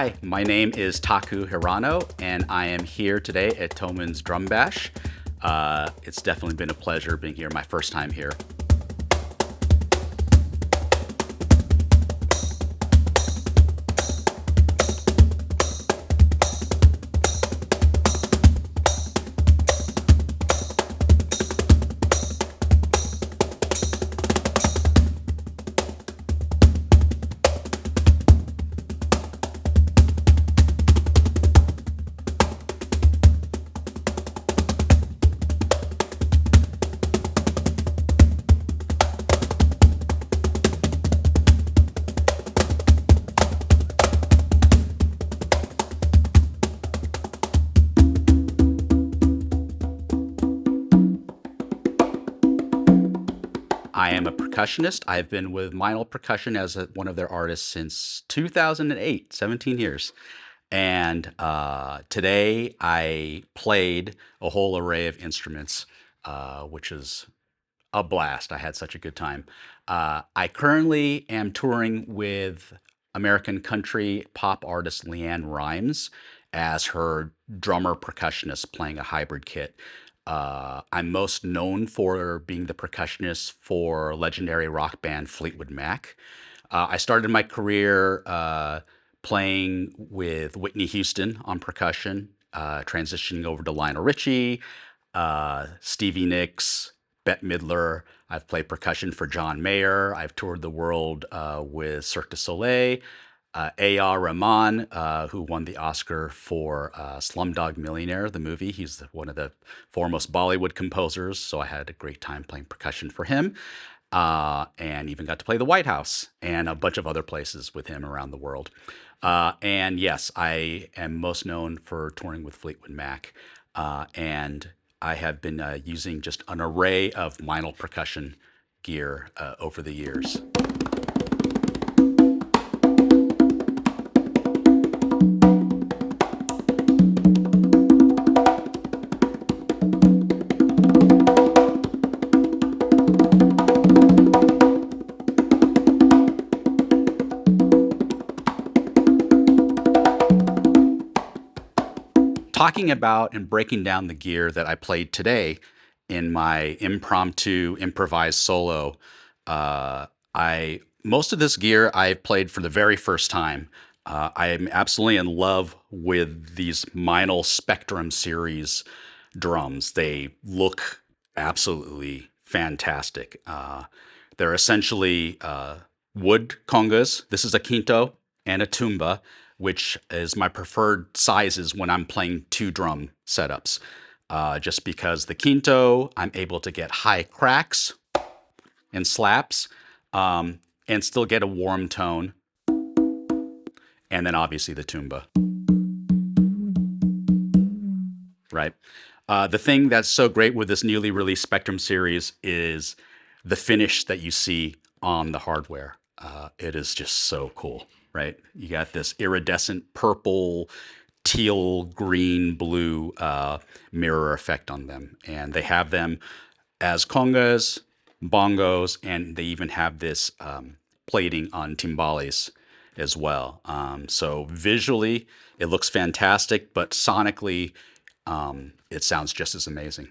Hi, my name is Taku Hirano, and I am here today at Thomann's Drum Bash. It's definitely been a pleasure being here, my first time here. I am a percussionist. I've been with Meinl Percussion as one of their artists since 2008, 17 years. And today I played a whole array of instruments, which is a blast. I had such a good time. I currently am touring with American country pop artist Leanne Rimes as her drummer percussionist playing a hybrid kit. I'm most known for being the percussionist for legendary rock band Fleetwood Mac. I started my career playing with Whitney Houston on percussion, transitioning over to Lionel Richie, Stevie Nicks, Bette Midler. I've played percussion for John Mayer. I've toured the world with Cirque du Soleil. A.R. Rahman, who won the Oscar for Slumdog Millionaire, the movie. He's one of the foremost Bollywood composers, so I had a great time playing percussion for him. And even got to play the White House and a bunch of other places with him around the world. And yes, I am most known for touring with Fleetwood Mac. And I have been using just an array of Meinl percussion gear over the years. Talking about and breaking down the gear that I played today in my impromptu improvised solo, I most of this gear I played for the very first time. I am absolutely in love with these Meinl Spectrum series drums. They look absolutely fantastic. They're essentially wood congas. This is a quinto and a tumba, which is my preferred sizes when I'm playing two drum setups. Just because the quinto, I'm able to get high cracks and slaps and still get a warm tone. And then obviously the tumba, right? The thing that's so great with this newly released Spectrum series is the finish that you see on the hardware. It is just so cool, right? You got this iridescent purple, teal, green, blue mirror effect on them. And they have them as congas, bongos, and they even have this plating on timbales as well. So visually, it looks fantastic, but sonically, it sounds just as amazing.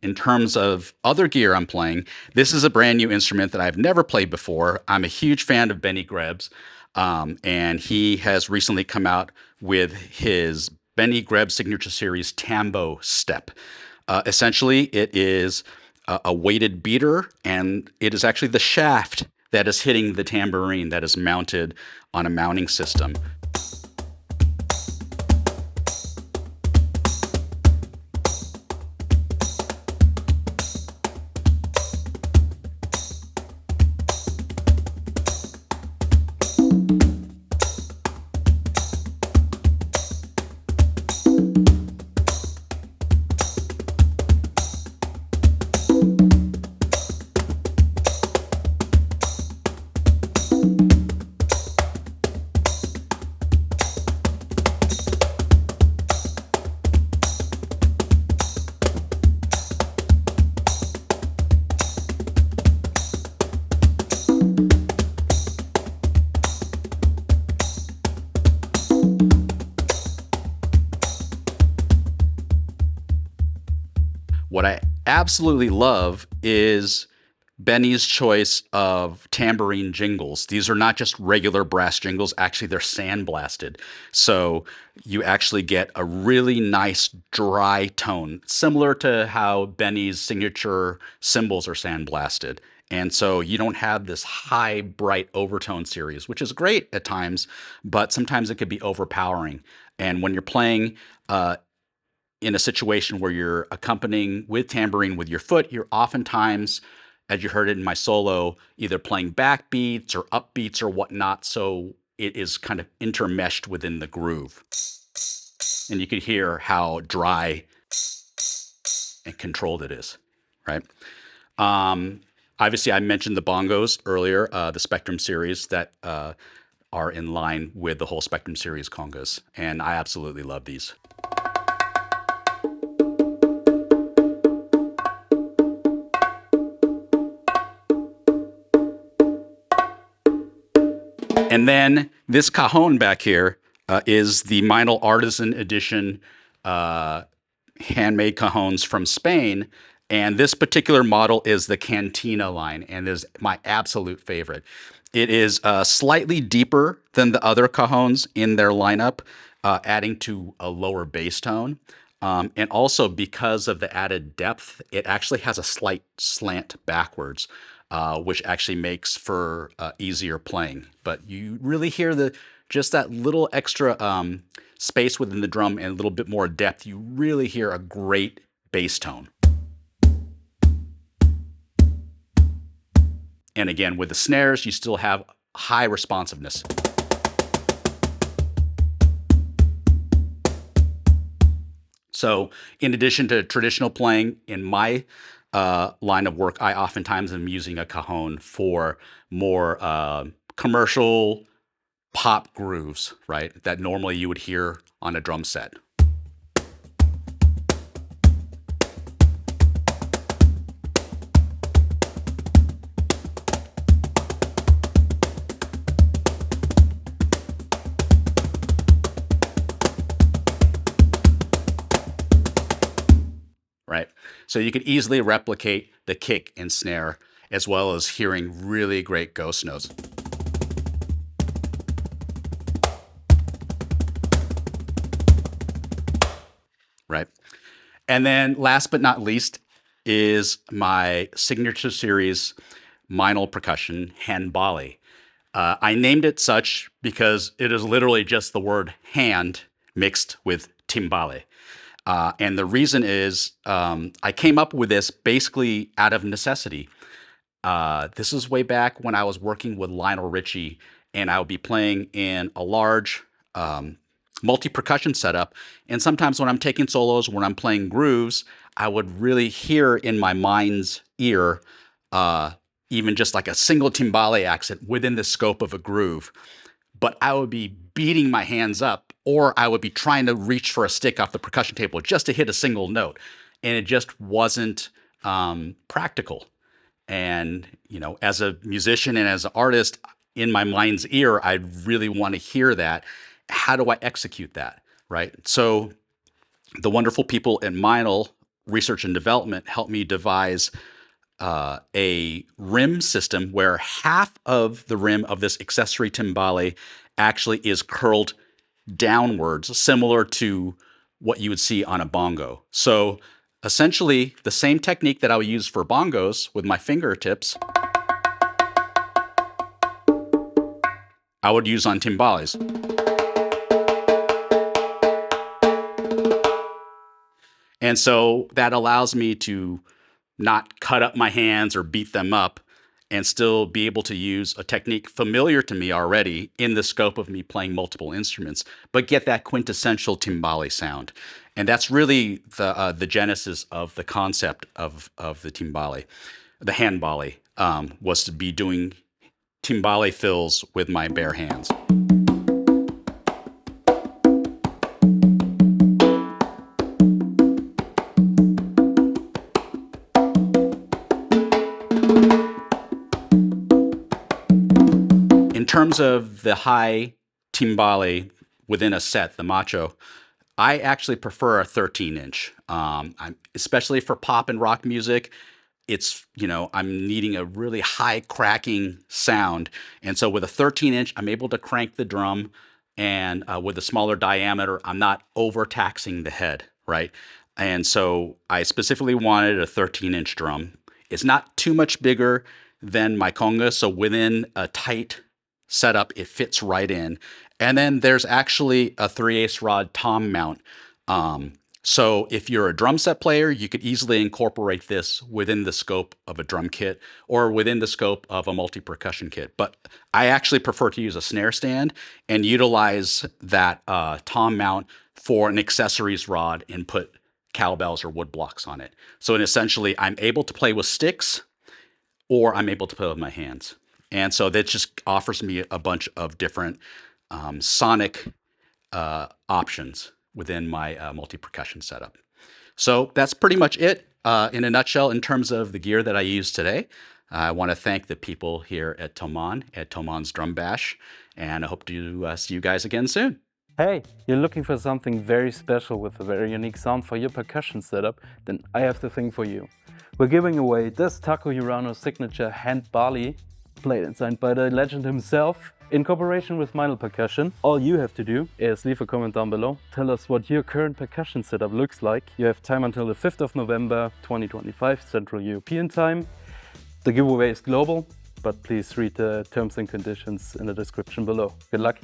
In terms of other gear I'm playing, this is a brand new instrument that I've never played before. I'm a huge fan of Benny Greb's, and he has recently come out with his Benny Greb signature series Tambo Step. Essentially, it is a weighted beater, and it is actually the shaft that is hitting the tambourine that is mounted on a mounting system. What I absolutely love is Benny's choice of tambourine jingles. These are not just regular brass jingles, actually, they're sandblasted. So you actually get a really nice dry tone, similar to how Benny's signature cymbals are sandblasted. And so you don't have this high, bright overtone series, which is great at times, but sometimes it could be overpowering. And when you're playing in a situation where you're accompanying with tambourine with your foot, you're oftentimes, as you heard it in my solo, either playing backbeats or upbeats or whatnot. So it is kind of intermeshed within the groove. And you can hear how dry and controlled it is, right? Obviously, I mentioned the bongos earlier, the Spectrum series that are in line with the whole Spectrum series congas. And I absolutely love these. And then this cajon back here is the Meinl Artisan edition handmade cajons from Spain. And this particular model is the Cantina line and is my absolute favorite. It is slightly deeper than the other cajons in their lineup, adding to a lower bass tone. And also because of the added depth, it actually has a slight slant backwards, which actually makes for easier playing. But you really hear just that little extra space within the drum and a little bit more depth. You really hear a great bass tone. And again, with the snares, you still have high responsiveness. So in addition to traditional playing, in my line of work, I oftentimes am using a cajon for more commercial pop grooves, right? That normally you would hear on a drum set. Right? So you could easily replicate the kick and snare as well as hearing really great ghost notes. Right? And then last but not least is my signature series Meinl percussion hand bali. I named it such because it is literally just the word hand mixed with timbale. And the reason is I came up with this basically out of necessity. This is way back when I was working with Lionel Richie, and I would be playing in a large multi-percussion setup. And sometimes when I'm taking solos, when I'm playing grooves, I would really hear in my mind's ear even just like a single timbale accent within the scope of a groove. But I would be beating my hands up, or I would be trying to reach for a stick off the percussion table just to hit a single note. And it just wasn't practical. And, you know, as a musician and as an artist, in my mind's ear, I really want to hear that. How do I execute that? Right. So the wonderful people at Meinl Research and Development helped me devise a rim system where half of the rim of this accessory timbale actually is curled downwards, similar to what you would see on a bongo. So essentially, the same technique that I would use for bongos with my fingertips, I would use on timbales. And so that allows me to not cut up my hands or beat them up and still be able to use a technique familiar to me already in the scope of me playing multiple instruments, but get that quintessential timbale sound. And that's really the genesis of the concept of the timbale. The hand bali was to be doing timbale fills with my bare hands. In terms of the high timbale within a set, the macho, I actually prefer a 13-inch, especially for pop and rock music. I'm needing a really high cracking sound. And so with a 13-inch, I'm able to crank the drum. And with a smaller diameter, I'm not overtaxing the head, right? And so I specifically wanted a 13-inch drum. It's not too much bigger than my conga, so within a tight setup, it fits right in. And then there's actually a 3/8 rod tom mount. So if you're a drum set player, you could easily incorporate this within the scope of a drum kit or within the scope of a multi-percussion kit. But I actually prefer to use a snare stand and utilize that tom mount for an accessories rod and put cowbells or wood blocks on it. So essentially, I'm able to play with sticks or I'm able to play with my hands. And so that just offers me a bunch of different sonic options within my multi-percussion setup. So that's pretty much it in a nutshell in terms of the gear that I use today. I want to thank the people here at Thomann, at Thomann's Drum Bash, and I hope to see you guys again soon. Hey, you're looking for something very special with a very unique sound for your percussion setup? Then I have the thing for you. We're giving away this Taku Hirano signature hand bali, played and signed by the legend himself, in cooperation with Meinl Percussion. All you have to do is leave a comment down below. Tell us what your current percussion setup looks like. You have time until the 5th of November 2025, Central European time. The giveaway is global, but please read the terms and conditions in the description below. Good luck!